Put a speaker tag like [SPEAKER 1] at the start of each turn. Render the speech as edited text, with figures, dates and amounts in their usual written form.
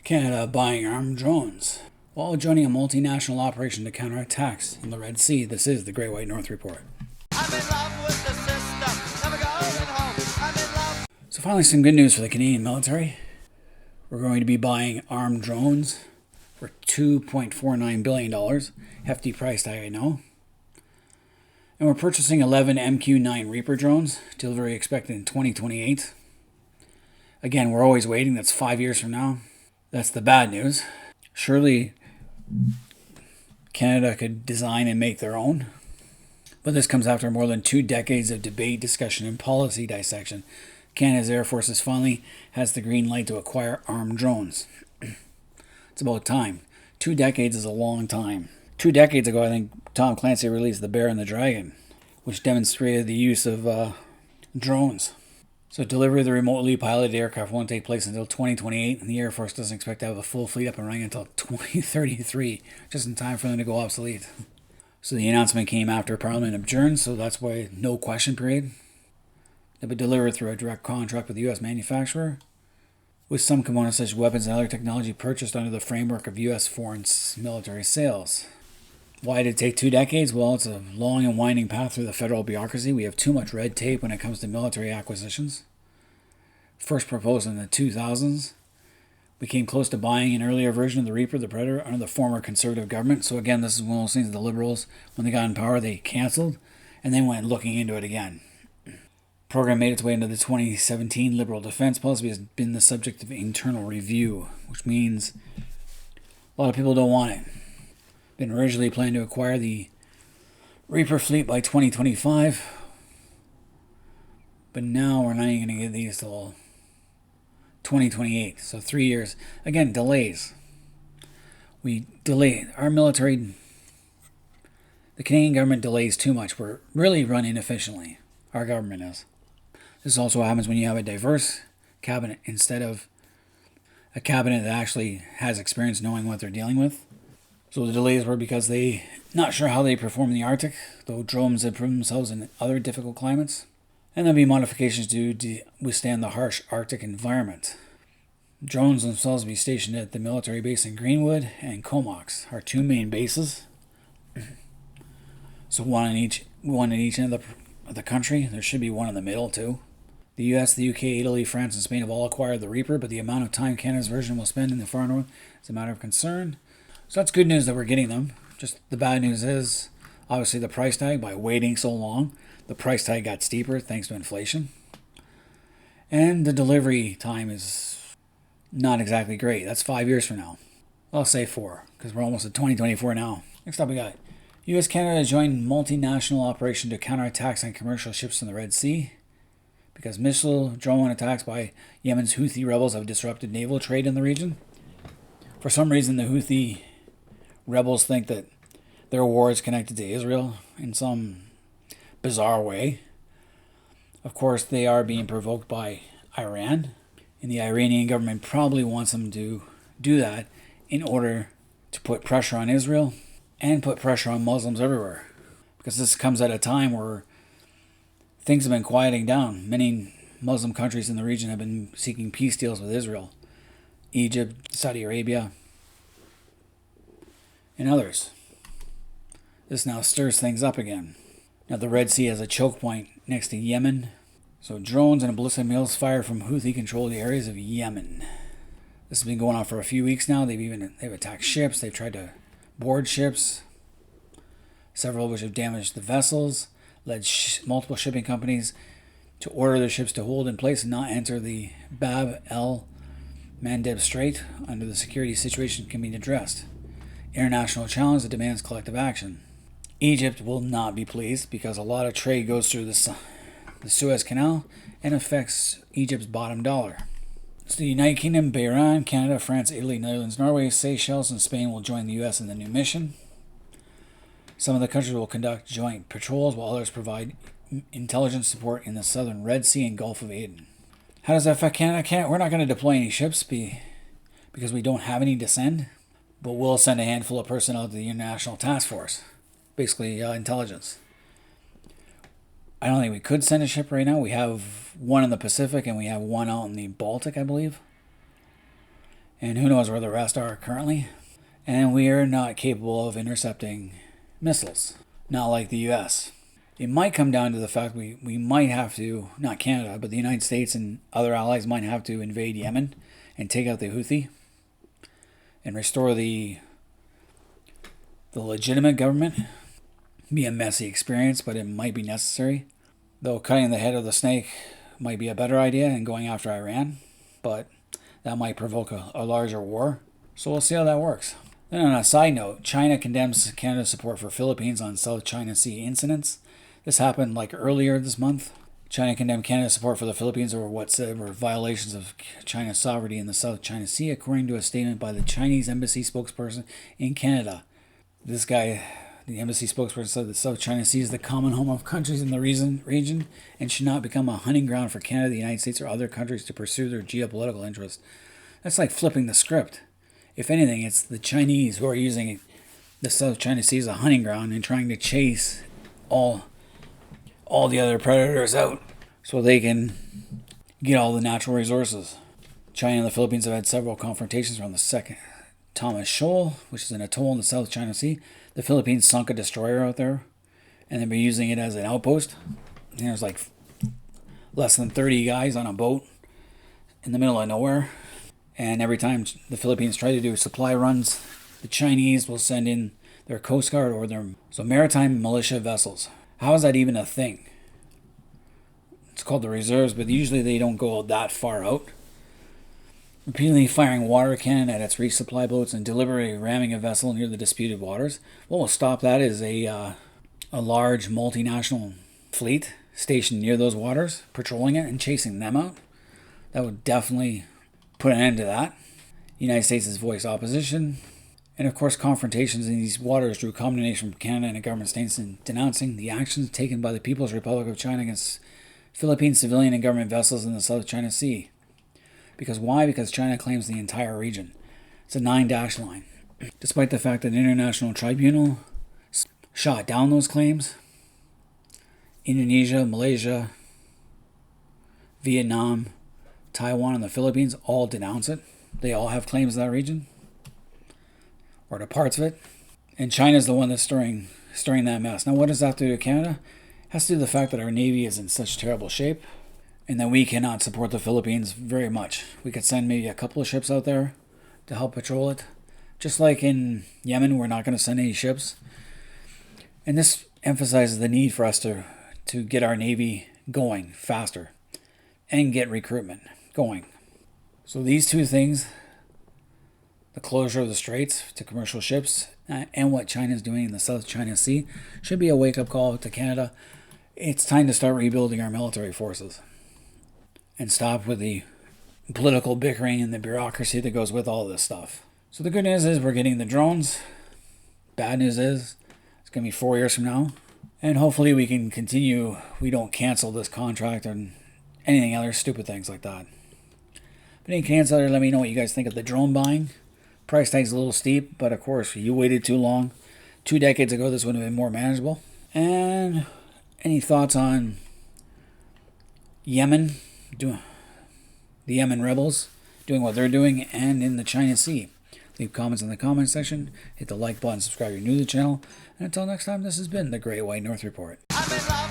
[SPEAKER 1] Canada buying armed drones. While joining a multinational operation to counter attacks in the Red Sea, this is the Great White North Report.
[SPEAKER 2] I'm in love with the system, never going home. I'm in love.
[SPEAKER 1] So finally some good news for the Canadian military. We're going to be buying armed drones for $2.49 billion. Hefty price tag, I know. And we're purchasing 11 MQ-9 Reaper drones, delivery expected in 2028. Again, we're always waiting, that's 5 years from now. That's the bad news. Surely Canada could design and make their own. But this comes after more than 2 decades of debate, discussion, and policy dissection. Canada's Air Forces finally has the green light to acquire armed drones. It's about time. 2 decades is a long time. 2 decades ago, I think Tom Clancy released The Bear and the Dragon, which demonstrated the use of drones. So delivery of the remotely piloted aircraft won't take place until 2028, and the Air Force doesn't expect to have a full fleet up and running until 2033, just in time for them to go obsolete. So the announcement came after Parliament adjourned, so that's why no question period. They'll be delivered through a direct contract with the U.S. manufacturer, with some components such as weapons and other technology purchased under the framework of U.S. foreign military sales. Why did it take 2 decades? Well, it's a long and winding path through the federal bureaucracy. We have too much red tape when it comes to military acquisitions. First proposed in the 2000s. We came close to buying an earlier version of the Reaper, the Predator, under the former Conservative government. So again, this is one of those things the Liberals, when they got in power, they canceled and then went looking into it again. Program made its way into the 2017 Liberal Defense Policy, has been the subject of internal review, which means a lot of people don't want it. Been originally planned to acquire the Reaper fleet by 2025, but now we're not even going to get these till 2028, so 3 years. Again, delays. We delay our military. The Canadian government delays too much. We're really run inefficiently. Our government is. This also happens when you have a diverse cabinet instead of a cabinet that actually has experience knowing what they're dealing with. So the delays were because they not sure how they perform in the Arctic, though drones have proven themselves in other difficult climates. And there'll be modifications to withstand the harsh Arctic environment. Drones themselves will be stationed at the military base in Greenwood and Comox, our 2 main bases. So one in each end of the country. There should be one in the middle too. The US, the UK, Italy, France, and Spain have all acquired the Reaper, but the amount of time Canada's version will spend in the far north is a matter of concern. So that's good news that we're getting them. Just the bad news is, obviously, the price tag. By waiting so long, the price tag got steeper thanks to inflation. And the delivery time is not exactly great. That's 5 years from now. I'll say 4, because we're almost at 2024 now. Next up we got U.S. Canada joined multinational operation to counter attacks on commercial ships in the Red Sea, because missile drone attacks by Yemen's Houthi rebels have disrupted naval trade in the region. For some reason, the Houthi rebels think that their war is connected to Israel in some bizarre way. Of course, they are being provoked by Iran, and the Iranian government probably wants them to do that in order to put pressure on Israel and put pressure on Muslims everywhere. Because this comes at a time where things have been quieting down. Many Muslim countries in the region have been seeking peace deals with Israel. Egypt, Saudi Arabia, and others. This now stirs things up again. Now the Red Sea has a choke point next to Yemen. So drones and ballistic missiles fired from Houthi-controlled areas of Yemen. This has been going on for a few weeks now. They've attacked ships. They've tried to board ships. Several of which have damaged the vessels. Led multiple shipping companies to order their ships to hold in place and not enter the Bab el-Mandeb Strait under the security situation can be addressed. International challenge that demands collective action. Egypt will not be pleased because a lot of trade goes through the Suez Canal and affects Egypt's bottom dollar. So the United Kingdom, Bahrain, Canada, France, Italy, Netherlands, Norway, Seychelles, and Spain will join the U.S. in the new mission. Some of the countries will conduct joint patrols while others provide intelligence support in the southern Red Sea and Gulf of Aden. How does that affect Canada? We're not going to deploy any ships because we don't have any to send, but we'll send a handful of personnel to the International Task Force, basically intelligence. I don't think we could send a ship right now. We have one in the Pacific and we have one out in the Baltic, I believe. And who knows where the rest are currently. And we are not capable of intercepting missiles, not like the US. It might come down to the fact we might have to, not Canada, but the United States and other allies might have to invade Yemen and take out the Houthi and restore the legitimate government. Be a messy experience, but it might be necessary. Though cutting the head of the snake might be a better idea and going after Iran, but that might provoke a larger war. So we'll see how that works. Then on a side note, China condemns Canada's support for Philippines on South China Sea incidents. This happened like earlier this month. China condemned Canada's support for the Philippines over what said were violations of China's sovereignty in the South China Sea, according to a statement by the Chinese embassy spokesperson in Canada. This guy, the embassy spokesperson, said that South China Sea is the common home of countries in the region and should not become a hunting ground for Canada, the United States, or other countries to pursue their geopolitical interests. That's like flipping the script. If anything, it's the Chinese who are using the South China Sea as a hunting ground and trying to chase all the other predators out so they can get all the natural resources. China and the Philippines have had several confrontations around the second Thomas Shoal, which is an atoll in the South China Sea. The Philippines sunk a destroyer out there, and they've been using it as an outpost. And there's like less than 30 guys on a boat in the middle of nowhere. And every time the Philippines try to do supply runs, the Chinese will send in their Coast Guard or their maritime militia vessels. How is that even a thing? It's called the reserves, but usually they don't go that far out. Repeatedly firing water cannon at its resupply boats and deliberately ramming a vessel near the disputed waters. What will stop that is a large multinational fleet stationed near those waters, patrolling it and chasing them out. That would definitely put an end to that. The United States has voiced opposition. And of course, confrontations in these waters drew condemnation from Canada and the government states in denouncing the actions taken by the People's Republic of China against Philippine civilian and government vessels in the South China Sea. Because why? Because China claims the entire region. It's a 9-dash line. Despite the fact that an international tribunal shot down those claims, Indonesia, Malaysia, Vietnam, Taiwan, and the Philippines all denounce it. They all have claims in that region, or to parts of it. And China's the one that's stirring that mess. Now, what does that have to do with Canada? It has to do with the fact that our Navy is in such terrible shape and that we cannot support the Philippines very much. We could send maybe a couple of ships out there to help patrol it. Just like in Yemen, we're not going to send any ships. And this emphasizes the need for us to get our Navy going faster and get recruitment going. So these two things, the closure of the straits to commercial ships and what China is doing in the South China Sea, should be a wake-up call to Canada. It's time to start rebuilding our military forces and stop with the political bickering and the bureaucracy that goes with all this stuff. So the good news is we're getting the drones. Bad news is it's going to be 4 years from now. And hopefully we can continue. We don't cancel this contract and anything other stupid things like that. But any Canadians out there, let me know what you guys think of the drone buying. Price tag's a little steep, but of course, you waited too long. 2 decades ago, this would have been more manageable. And any thoughts on Yemen, the Yemen rebels doing what they're doing, and in the China Sea? Leave comments in the comment section. Hit the like button, subscribe if you're new to the channel. And until next time, this has been the Great White North Report.
[SPEAKER 2] I'm in love